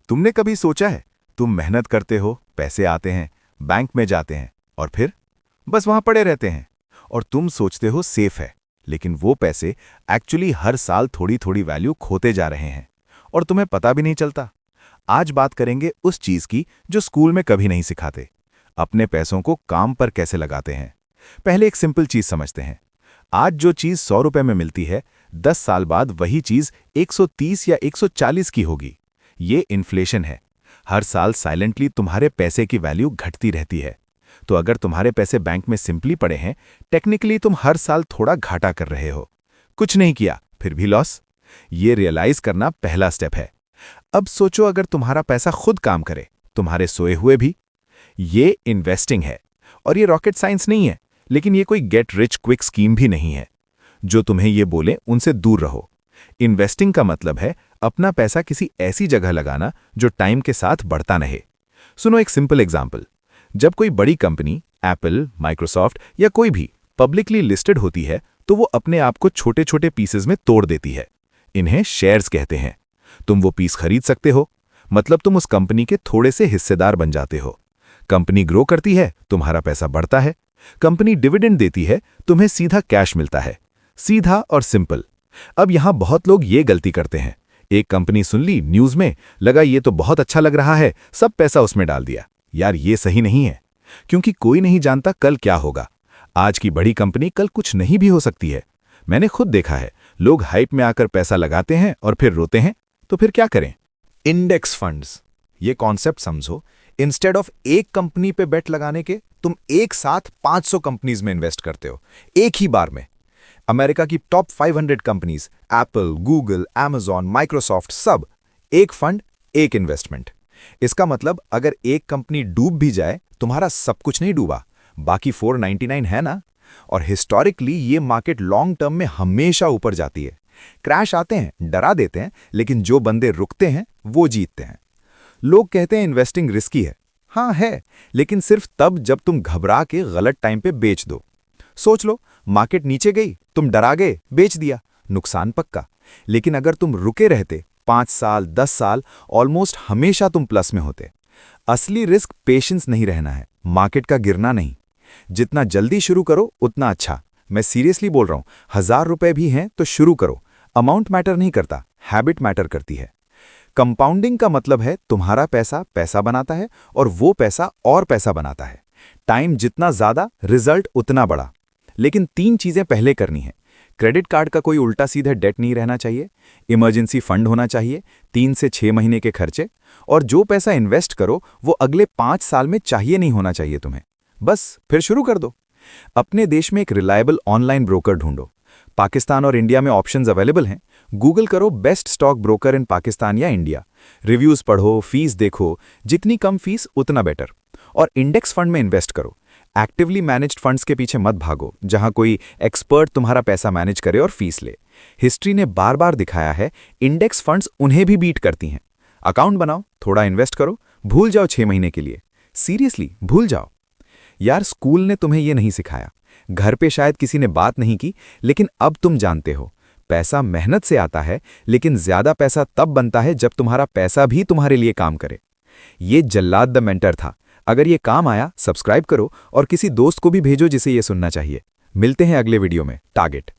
तुमने कभी सोचा है, तुम मेहनत करते हो, पैसे आते हैं, बैंक में जाते हैं और फिर बस वहां पड़े रहते हैं। और तुम सोचते हो सेफ है, लेकिन वो पैसे एक्चुअली हर साल थोड़ी थोड़ी वैल्यू खोते जा रहे हैं और तुम्हें पता भी नहीं चलता। आज बात करेंगे उस चीज की जो स्कूल में कभी नहीं सिखाते, अपने पैसों को काम पर कैसे लगाते हैं। पहले एक सिंपल चीज समझते हैं। आज जो चीज 100 रुपए में मिलती है, 10 साल बाद वही चीज 130 या 140 की होगी। ये इन्फ्लेशन है। हर साल साइलेंटली तुम्हारे पैसे की वैल्यू घटती रहती है। तो अगर तुम्हारे पैसे बैंक में सिंपली पड़े हैं, टेक्निकली तुम हर साल थोड़ा घाटा कर रहे हो। कुछ नहीं किया, फिर भी लॉस। ये रियलाइज करना पहला स्टेप है। अब सोचो, अगर तुम्हारा पैसा खुद काम करे, तुम्हारे सोए हुए भी। ये इन्वेस्टिंग है। और ये रॉकेट साइंस नहीं है, लेकिन ये कोई गेट रिच क्विक स्कीम भी नहीं है। जो तुम्हें ये बोले उनसे दूर रहो। इन्वेस्टिंग का मतलब है अपना पैसा किसी ऐसी जगह लगाना जो टाइम के साथ बढ़ता रहे। सुनो एक सिंपल एग्जाम्पल। जब कोई बड़ी कंपनी, एप्पल, माइक्रोसॉफ्ट या कोई भी पब्लिकली लिस्टेड होती है, तो वो अपने आप को छोटे छोटे पीसेस में तोड़ देती है। इन्हें शेयर्स कहते हैं। तुम वो पीस खरीद सकते हो, मतलब तुम उस कंपनी के थोड़े से हिस्सेदार बन जाते हो। कंपनी ग्रो करती है, तुम्हारा पैसा बढ़ता है। कंपनी डिविडेंड देती है, तुम्हें सीधा कैश मिलता है। सीधा और सिंपल। अब यहां बहुत लोग ये गलती करते हैं। एक कंपनी सुन ली न्यूज में, लगा ये तो बहुत अच्छा लग रहा है, सब पैसा उसमें डाल दिया। यार ये सही नहीं है, क्योंकि कोई नहीं जानता कल क्या होगा। आज की बड़ी कंपनी कल कुछ नहीं भी हो सकती है। मैंने खुद देखा है, लोग हाइप में आकर पैसा लगाते हैं और फिर रोते हैं। तो फिर क्या करें? Index funds. ये कॉन्सेप्ट समझो। इंस्टेड ऑफ एक कंपनी पे बेट लगाने के, तुम एक साथ 500 कंपनीज में इन्वेस्ट करते हो, एक ही बार में। अमेरिका की top 500 companies, Apple, Google, Amazon, Microsoft, सब एक फंड, एक इन्वेस्टमेंट। इसका मतलब अगर एक कंपनी डूब भी जाए, तुम्हारा सब कुछ नहीं डूबा, बाकी 499 है ना। और हिस्टोरिकली ये मार्केट लॉन्ग टर्म में हमेशा ऊपर जाती है। क्रैश आते हैं, डरा देते हैं, लेकिन जो बंदे रुकते हैं वो जीतते हैं। लोग कहते हैं इन्वेस्टिंग रिस्की है। हाँ है, लेकिन सिर्फ तब जब तुम घबरा के गलत टाइम पे बेच दो। सोच लो, मार्केट नीचे गई, तुम डरा गए, बेच दिया, नुकसान पक्का। लेकिन अगर तुम रुके रहते 5 साल, 10 साल, ऑलमोस्ट हमेशा तुम प्लस में होते। असली रिस्क पेशेंस नहीं रहना है, मार्केट का गिरना नहीं। जितना जल्दी शुरू करो उतना अच्छा। मैं सीरियसली बोल रहा हूं, 1000 रुपए भी हैं तो शुरू करो। अमाउंट मैटर नहीं करता, हैबिट मैटर करती है। कंपाउंडिंग का मतलब है तुम्हारा पैसा पैसा बनाता है और वो पैसा और पैसा बनाता है। टाइम जितना ज्यादा, रिजल्ट उतना बड़ा। लेकिन 3 चीजें पहले करनी है। क्रेडिट कार्ड का कोई उल्टा सीधे डेट नहीं रहना चाहिए। इमरजेंसी फंड होना चाहिए, 3 से 6 महीने के खर्चे। और जो पैसा इन्वेस्ट करो वो अगले 5 साल में चाहिए नहीं होना चाहिए तुम्हें। बस फिर शुरू कर दो। अपने देश में एक रिलायबल ऑनलाइन ब्रोकर ढूंढो। पाकिस्तान और इंडिया में ऑप्शंस अवेलेबल हैं। गूगल करो best stock broker in Pakistan या इंडिया। रिव्यूज पढ़ो, फीस देखो, जितनी कम फीस उतना बेटर। और इंडेक्स फंड में इन्वेस्ट करो। एक्टिवली मैनेज्ड फंड्स के पीछे मत भागो, जहां कोई एक्सपर्ट तुम्हारा पैसा मैनेज करे और फीस ले। हिस्ट्री ने बार बार दिखाया है, इंडेक्स फंड्स उन्हें भी बीट करती हैं। अकाउंट बनाओ, थोड़ा इन्वेस्ट करो, भूल जाओ 6 महीने के लिए। सीरियसली भूल जाओ। यार स्कूल ने तुम्हें यह नहीं सिखाया, घर पे शायद किसी ने बात नहीं की, लेकिन अब तुम जानते हो। पैसा मेहनत से आता है, लेकिन ज्यादा पैसा तब बनता है जब तुम्हारा पैसा भी तुम्हारे लिए काम करे। ये जल्लाद द मेंटर था। अगर ये काम आया, सब्सक्राइब करो और किसी दोस्त को भी भेजो जिसे ये सुनना चाहिए। मिलते हैं अगले वीडियो में। टारगेट।